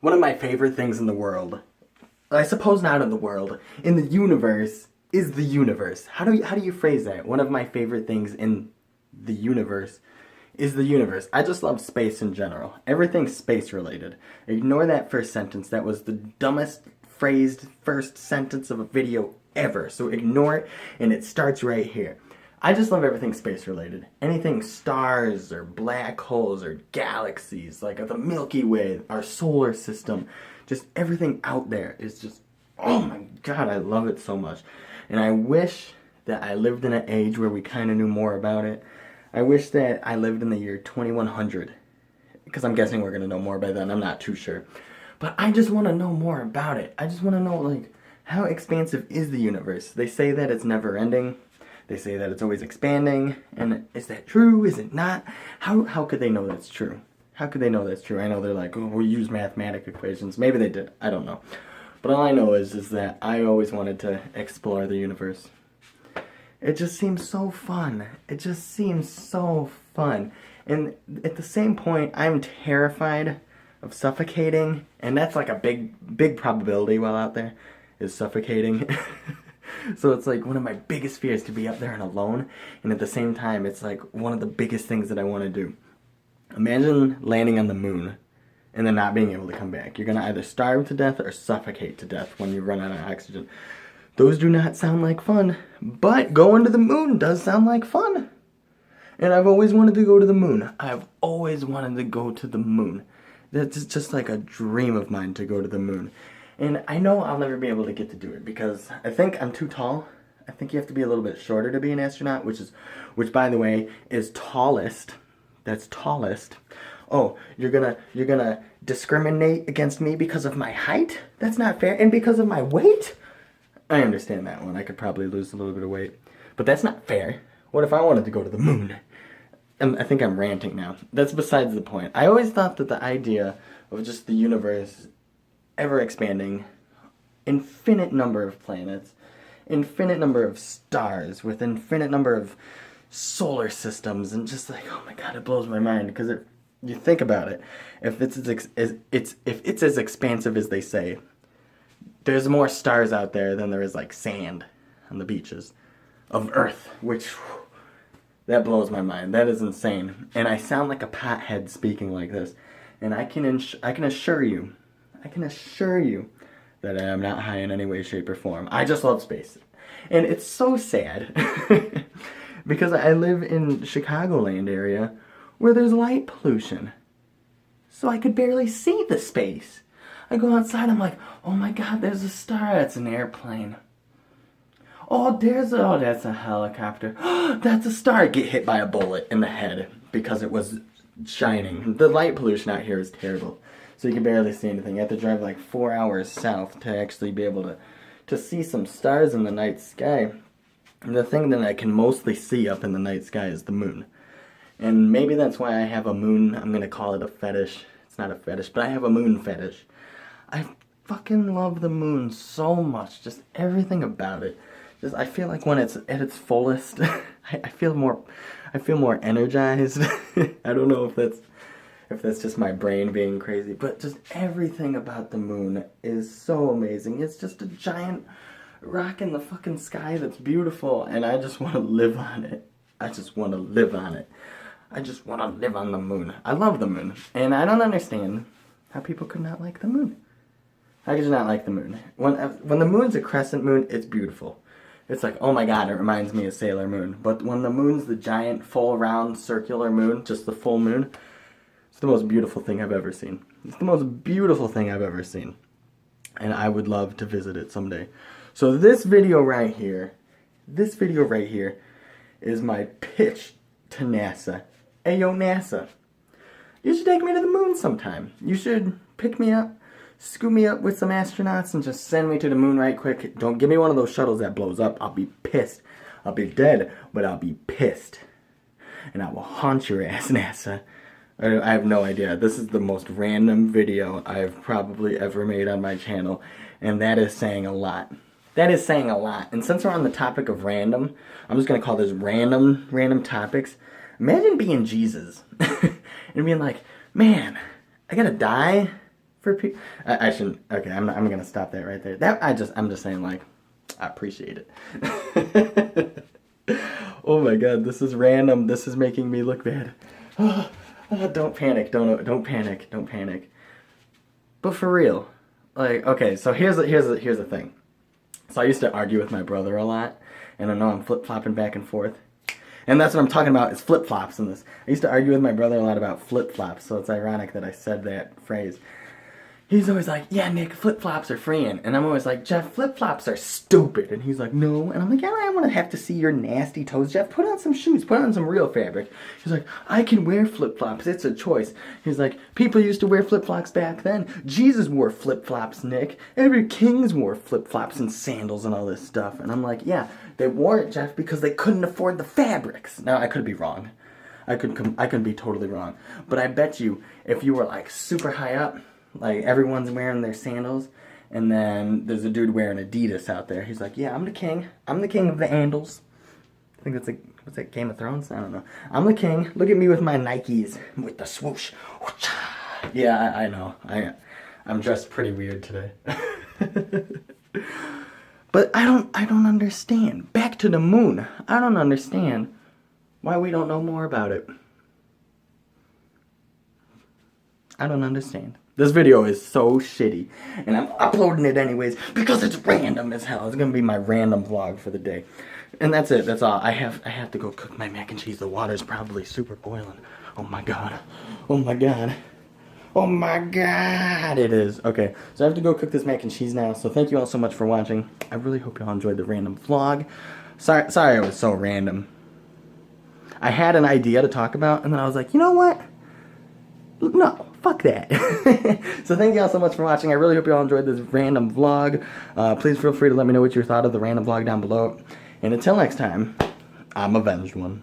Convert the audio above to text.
One of my favorite things in the world, I suppose not in the world, in the universe, is the universe. How do you phrase that? One of my favorite things in the universe is the universe. I just love space in general. Everything's space related. Ignore that first sentence. That was the dumbest phrased first sentence of a video ever. So ignore it, and it starts right here. I just love everything space related. Anything stars or black holes or galaxies, like the Milky Way, our solar system, just everything out there is just, oh my god, I love it so much. And I wish that I lived in an age where we kind of knew more about it. I wish that I lived in the year 2100, because I'm guessing we're going to know more by then. I'm not too sure. But I just want to know more about it. I just want to know, like, how expansive is the universe? They say that it's never ending. They say that it's always expanding, and is that true? Is it not? How could they know that's true? How could they know that's true? I know they're like, oh, we use mathematical equations. Maybe they did. I don't know. But all I know is that I always wanted to explore the universe. It just seems so fun. It just seems so fun. And at the same point, I'm terrified of suffocating, and that's like a big probability while out there, is suffocating. So it's like one of my biggest fears, to be up there and alone, and at the same time it's like one of the biggest things that I want to do. Imagine landing on the moon and then not being able to come back. You're going to either starve to death or suffocate to death when you run out of oxygen. Those do not sound like fun, but going to the moon does sound like fun. And I've always wanted to go to the moon. I've always wanted to go to the moon. That's just like a dream of mine, to go to the moon. And I know I'll never be able to get to do it because I think I'm too tall. I think you have to be a little bit shorter to be an astronaut, which by the way is tallest. That's tallest. Oh, you're gonna discriminate against me because of my height? That's not fair. And because of my weight? I understand that one. I could probably lose a little bit of weight. But that's not fair. What if I wanted to go to the moon? And I think I'm ranting now. That's besides the point. I always thought that the idea of just the universe ever expanding, infinite number of planets, infinite number of stars with infinite number of solar systems, and just like, oh my god, it blows my mind, because you think about it, if it's as expansive as they say, there's more stars out there than there is like sand on the beaches of Earth, which that blows my mind. That is insane. And I sound like a pothead speaking like this, and I can assure you that I am not high in any way, shape, or form. I just love space. And it's so sad because I live in Chicagoland area where there's light pollution. So I could barely see the space. I go outside, I'm like, oh my god, there's a star. That's an airplane. Oh, that's a helicopter. That's a star. Get hit by a bullet in the head because it was shining. The light pollution out here is terrible. So you can barely see anything. You have to drive like 4 hours south to actually be able to see some stars in the night sky. And the thing that I can mostly see up in the night sky is the moon. And maybe that's why I have a moon, I'm going to call it a fetish. It's not a fetish, but I have a moon fetish. I fucking love the moon so much. Just everything about it. Just, I feel like when it's at its fullest, I feel more energized. I don't know if that's just my brain being crazy, but just everything about the moon is so amazing. It's just a giant rock in the fucking sky that's beautiful, and I just want to live on it. I just want to live on it. I just want to live on the moon. I love the moon, and I don't understand how people could not like the moon. How could you not like the moon? When the moon's a crescent moon, it's beautiful. It's like, oh my god, it reminds me of Sailor Moon. But when the moon's the giant, full, round, circular moon, just the full moon, it's the most beautiful thing I've ever seen. It's the most beautiful thing I've ever seen. And I would love to visit it someday. So this video right here is my pitch to NASA. Hey, yo, NASA, you should take me to the moon sometime. You should pick me up, scoop me up with some astronauts, and just send me to the moon right quick. Don't give me one of those shuttles that blows up. I'll be pissed. I'll be dead, but I'll be pissed. And I will haunt your ass, NASA. I have no idea. This is the most random video I've probably ever made on my channel, and that is saying a lot. That is saying a lot. And since we're on the topic of random, I'm just going to call this random topics. Imagine being Jesus and being like, man, I gotta die for people. I shouldn't. Okay, I'm gonna stop that right there. I'm just saying, like, I appreciate it. Oh my god, this is random. This is making me look bad. Don't panic. Don't panic. Don't panic. But for real, like, okay. So here's the thing. So I used to argue with my brother a lot, and I know I'm flip-flopping back and forth. And that's what I'm talking about, is flip-flops in this. I used to argue with my brother a lot about flip-flops, so it's ironic that I said that phrase. He's always like, yeah, Nick, flip-flops are freeing. And I'm always like, Jeff, flip-flops are stupid. And he's like, no. And I'm like, yeah, I don't want to have to see your nasty toes. Jeff, put on some shoes. Put on some real fabric. He's like, I can wear flip-flops. It's a choice. He's like, people used to wear flip-flops back then. Jesus wore flip-flops, Nick. Every kings wore flip-flops and sandals and all this stuff. And I'm like, yeah, they wore it, Jeff, because they couldn't afford the fabrics. Now, I could be wrong. I could be totally wrong. But I bet you, if you were, like, super high up, like, everyone's wearing their sandals, and then there's a dude wearing Adidas out there. He's like, yeah, I'm the king. I'm the king of the Andals. I think that's like, what's that, Game of Thrones? I don't know. I'm the king. Look at me with my Nikes, with the swoosh. Yeah, I know. I'm dressed pretty weird today. But I don't understand. Back to the moon. I don't understand why we don't know more about it. I don't understand. This video is so shitty, and I'm uploading it anyways because it's random as hell. It's gonna be my random vlog for the day, and that's it. That's all. I have to go cook my mac and cheese. The water's probably super boiling. Oh my god. Oh my god. Oh my god. It is. Okay, so I have to go cook this mac and cheese now. So thank you all so much for watching. I really hope y'all enjoyed the random vlog. Sorry it was so random. I had an idea to talk about, and then I was like, you know what? No. Fuck that. So thank you all so much for watching. I really hope you all enjoyed this random vlog. Please feel free to let me know what you thought of the random vlog down below. And until next time, I'm Avenged One.